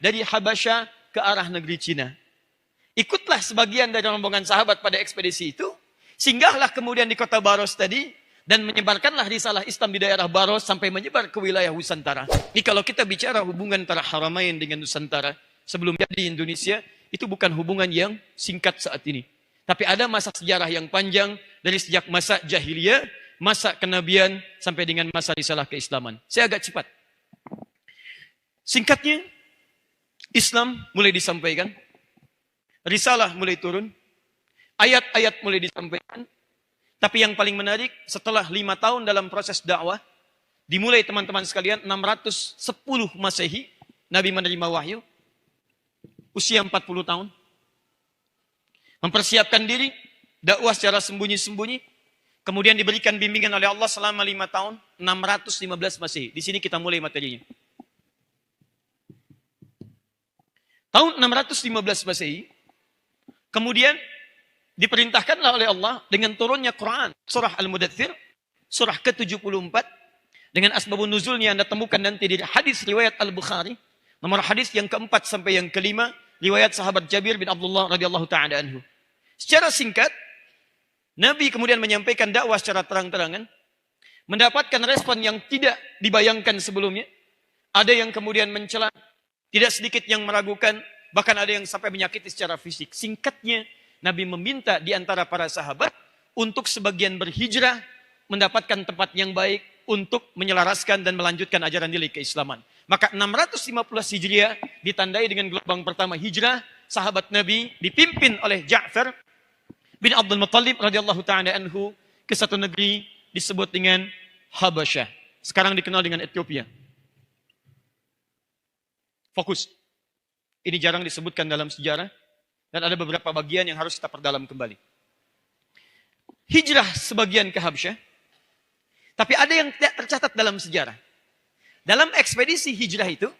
dari Habasyah ke arah negeri Cina. Ikutlah sebagian dari rombongan sahabat pada ekspedisi itu, singgahlah kemudian di kota Baros tadi, dan menyebarkanlah risalah Islam di daerah Baros sampai menyebar ke wilayah Nusantara. Ini kalau kita bicara hubungan antara Haramain dengan Nusantara, sebelum jadi Indonesia, itu bukan hubungan yang singkat saat ini. Tapi ada masa sejarah yang panjang, dari sejak masa jahiliyah, masa kenabian, sampai dengan masa risalah keislaman. Saya agak cepat. Singkatnya, Islam mulai disampaikan, risalah mulai turun, ayat-ayat mulai disampaikan. Tapi yang paling menarik, setelah 5 tahun dalam proses dakwah, dimulai teman-teman sekalian, 610 Masehi, Nabi menerima wahyu, usia 40 tahun. Mempersiapkan diri, dakwah secara sembunyi-sembunyi, kemudian diberikan bimbingan oleh Allah selama 5 tahun, 615 Masehi. Di sini kita mulai materinya. Tahun 615 Masehi, kemudian diperintahkanlah oleh Allah dengan turunnya Quran, surah Al-Mudaththir, surah ke-74, dengan asbabun nuzulnya Anda temukan nanti di hadis riwayat Al-Bukhari, nomor hadis yang keempat sampai yang kelima, riwayat sahabat Jabir bin Abdullah radhiyallahu ta'ala anhu. Secara singkat, Nabi kemudian menyampaikan dakwah secara terang-terangan, mendapatkan respon yang tidak dibayangkan sebelumnya. Ada yang kemudian mencela, tidak sedikit yang meragukan, bahkan ada yang sampai menyakiti secara fisik. Singkatnya, Nabi meminta di antara para sahabat untuk sebagian berhijrah, mendapatkan tempat yang baik untuk menyelaraskan dan melanjutkan ajaran nilai keislaman. Maka 615 Hijriah ditandai dengan gelombang pertama hijrah, sahabat Nabi dipimpin oleh Ja'far bin Abdul Muttalib radhiyallahu ta'ala anhu ke satu negeri disebut dengan Habasyah. Sekarang dikenal dengan Ethiopia. Fokus. Ini jarang disebutkan dalam sejarah dan ada beberapa bagian yang harus kita perdalam kembali. Hijrah sebagian ke Habasyah, tapi ada yang tidak tercatat dalam sejarah. Dalam ekspedisi hijrah itu,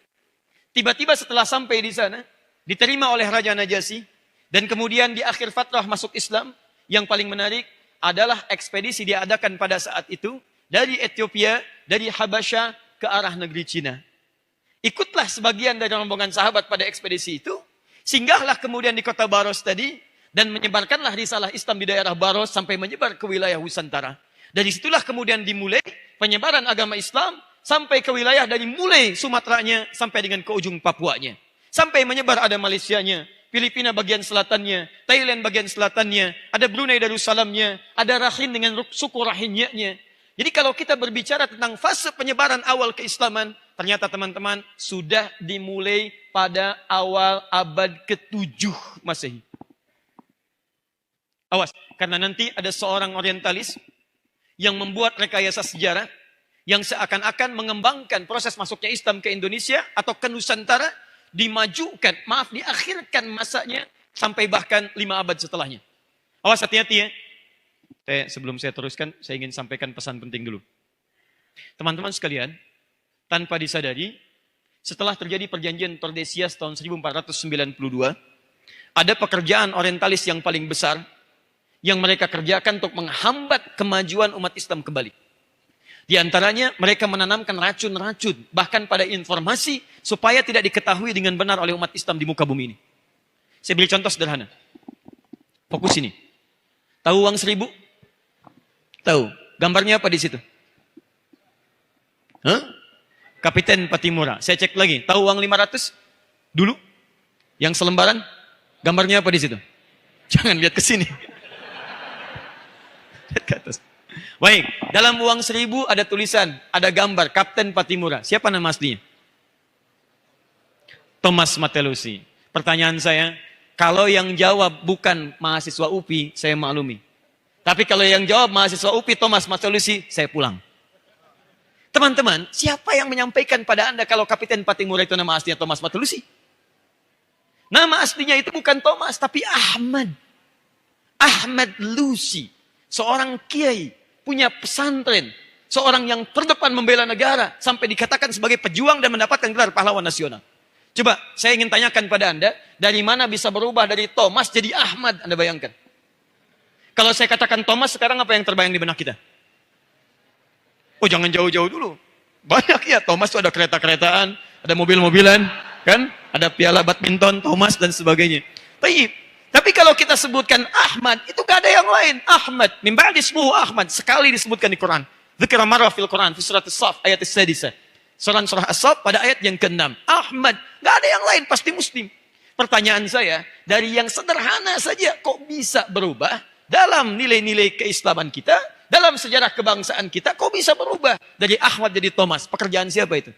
tiba-tiba setelah sampai di sana, diterima oleh Raja Najasyi, dan kemudian di akhir fatrah masuk Islam, yang paling menarik adalah ekspedisi diadakan pada saat itu, dari Ethiopia, dari Habasyah ke arah negeri Cina. Ikutlah sebagian dari rombongan sahabat pada ekspedisi itu, singgahlah kemudian di kota Baros tadi, dan menyebarkanlah risalah Islam di daerah Baros sampai menyebar ke wilayah Nusantara. Dari situlah kemudian dimulai penyebaran agama Islam sampai ke wilayah dari mulai Sumateranya sampai dengan ke ujung Papuanya. Sampai menyebar ada Malaysianya, Filipina bagian selatannya, Thailand bagian selatannya, ada Brunei Darussalamnya, ada Rakhine dengan suku Rakhine-nya. Jadi kalau kita berbicara tentang fase penyebaran awal keislaman, ternyata teman-teman sudah dimulai pada awal abad ke-7 Masehi. Awas, karena nanti ada seorang orientalis yang membuat rekayasa sejarah yang seakan-akan mengembangkan proses masuknya Islam ke Indonesia atau ke Nusantara, diakhirkan masanya sampai bahkan 5 abad setelahnya. Awas, hati-hati ya. Sebelum saya teruskan, saya ingin sampaikan pesan penting dulu. Teman-teman sekalian, tanpa disadari, setelah terjadi perjanjian Tordesillas tahun 1492, ada pekerjaan orientalis yang paling besar yang mereka kerjakan untuk menghambat kemajuan umat Islam kembali. Di antaranya mereka menanamkan racun-racun, bahkan pada informasi, supaya tidak diketahui dengan benar oleh umat Islam di muka bumi ini. Saya beri contoh sederhana. Fokus ini. Tahu uang 1000? Tahu. Gambarnya apa di situ? Kapiten Patimura. Saya cek lagi. Tahu uang 500? Dulu? Yang selembaran? Gambarnya apa di situ? Jangan lihat ke sini. Lihat ke atas. Baik, dalam uang 1000 ada tulisan, ada gambar Kapten Patimura. Siapa nama aslinya? Thomas Matelusi. Pertanyaan saya, kalau yang jawab bukan mahasiswa UPI, saya maklumi. Tapi kalau yang jawab mahasiswa UPI Thomas Matelusi, saya pulang. Teman-teman, siapa yang menyampaikan pada Anda kalau Kapten Patimura itu nama aslinya Thomas Matelusi? Nama aslinya itu bukan Thomas, tapi Ahmad. Ahmad Lusi. Seorang kiai, punya pesantren, seorang yang terdepan membela negara, sampai dikatakan sebagai pejuang dan mendapatkan gelar pahlawan nasional. Coba, saya ingin tanyakan pada Anda, dari mana bisa berubah dari Thomas jadi Ahmad? Anda bayangkan. Kalau saya katakan Thomas, sekarang apa yang terbayang di benak kita? Oh, jangan jauh-jauh dulu. Banyak ya, Thomas itu ada kereta-keretaan, ada mobil-mobilan, Kan? Ada piala badminton, Thomas dan sebagainya. Tapi kalau kita sebutkan Ahmad, itu gak ada yang lain. Ahmad, min ba'di ismuhu Ahmad, sekali disebutkan di Quran. Dzikra marra fil Quran fi surat As-Saff ayat as-sadisah. Surah As-Saff pada ayat yang ke-6. Ahmad, gak ada yang lain, pasti muslim. Pertanyaan saya, dari yang sederhana saja kok bisa berubah dalam nilai-nilai keislaman kita, dalam sejarah kebangsaan kita, kok bisa berubah dari Ahmad jadi Thomas? Pekerjaan siapa itu?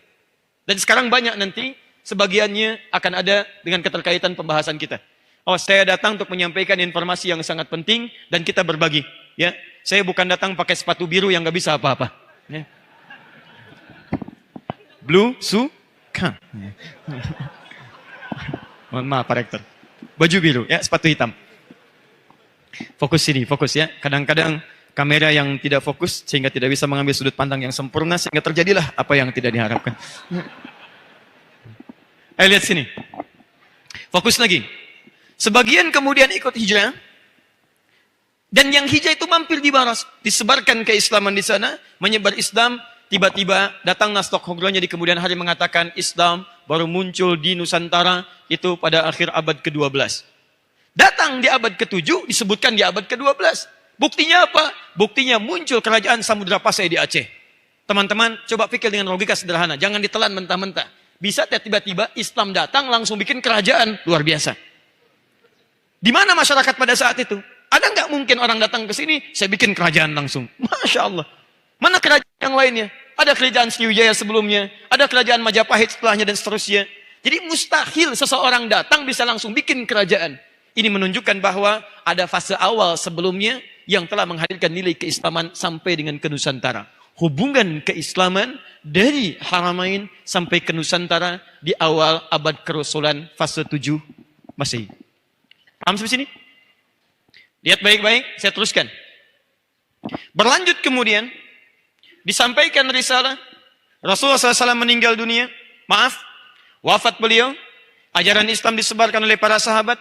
Dan sekarang banyak nanti sebagiannya akan ada dengan keterkaitan pembahasan kita. Oh, saya datang untuk menyampaikan informasi yang sangat penting dan kita berbagi. Ya, saya bukan datang pakai sepatu biru yang nggak bisa apa-apa. Ya. Blue suka. Mohon maaf Pak Rektor. Baju biru, ya, sepatu hitam. Fokus sini, fokus ya. Kadang-kadang kamera yang tidak fokus sehingga tidak bisa mengambil sudut pandang yang sempurna sehingga terjadilah apa yang tidak diharapkan. Lihat sini. Fokus lagi. Sebagian kemudian ikut hijrah. Dan yang hijrah itu mampir di baras. Disebarkan keislaman di sana. Menyebar Islam. Tiba-tiba datang Stockholm-nya di kemudian hari mengatakan Islam baru muncul di Nusantara. Itu pada akhir abad ke-12. Datang di abad ke-7. Disebutkan di abad ke-12. Buktinya apa? Buktinya muncul kerajaan Samudra Pasai di Aceh. Teman-teman coba pikir dengan logika sederhana. Jangan ditelan mentah-mentah. Bisa tiba-tiba Islam datang langsung bikin kerajaan luar biasa. Di mana masyarakat pada saat itu? Ada nggak mungkin orang datang ke sini, saya bikin kerajaan langsung? Masya Allah. Mana kerajaan yang lainnya? Ada kerajaan Sriwijaya sebelumnya, ada kerajaan Majapahit setelahnya dan seterusnya. Jadi mustahil seseorang datang bisa langsung bikin kerajaan. Ini menunjukkan bahwa ada fase awal sebelumnya yang telah menghadirkan nilai keislaman sampai dengan ke Nusantara. Hubungan keislaman dari Haramain sampai ke Nusantara di awal abad kerasulan fase 7 Masehi. Paham sampai sini? Lihat baik-baik, saya teruskan. Berlanjut kemudian, disampaikan risalah, Rasulullah SAW meninggal dunia, wafat beliau, ajaran Islam disebarkan oleh para sahabat,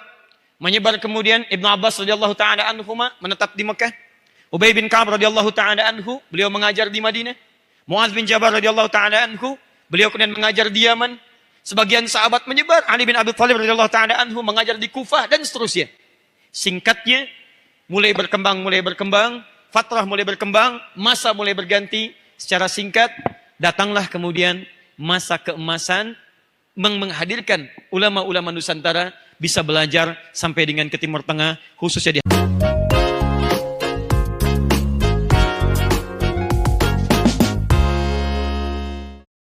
menyebar kemudian Ibnu Abbas radhiyallahu ta'ala anhuma menetap di Mekah, Ubay bin Ka'ab radhiyallahu ta'ala anhu, beliau mengajar di Madinah. Muadz bin Jabal radhiyallahu ta'ala anhu, beliau kemudian mengajar di Yaman. Sebagian sahabat menyebar, Ali bin Abi Thalib radhiyallahu ta'ala anhu mengajar di Kufah dan seterusnya. Singkatnya, mulai berkembang, fatrah mulai berkembang, masa mulai berganti. Secara singkat, datanglah kemudian masa keemasan menghadirkan ulama-ulama Nusantara bisa belajar sampai dengan ke Timur Tengah, khususnya di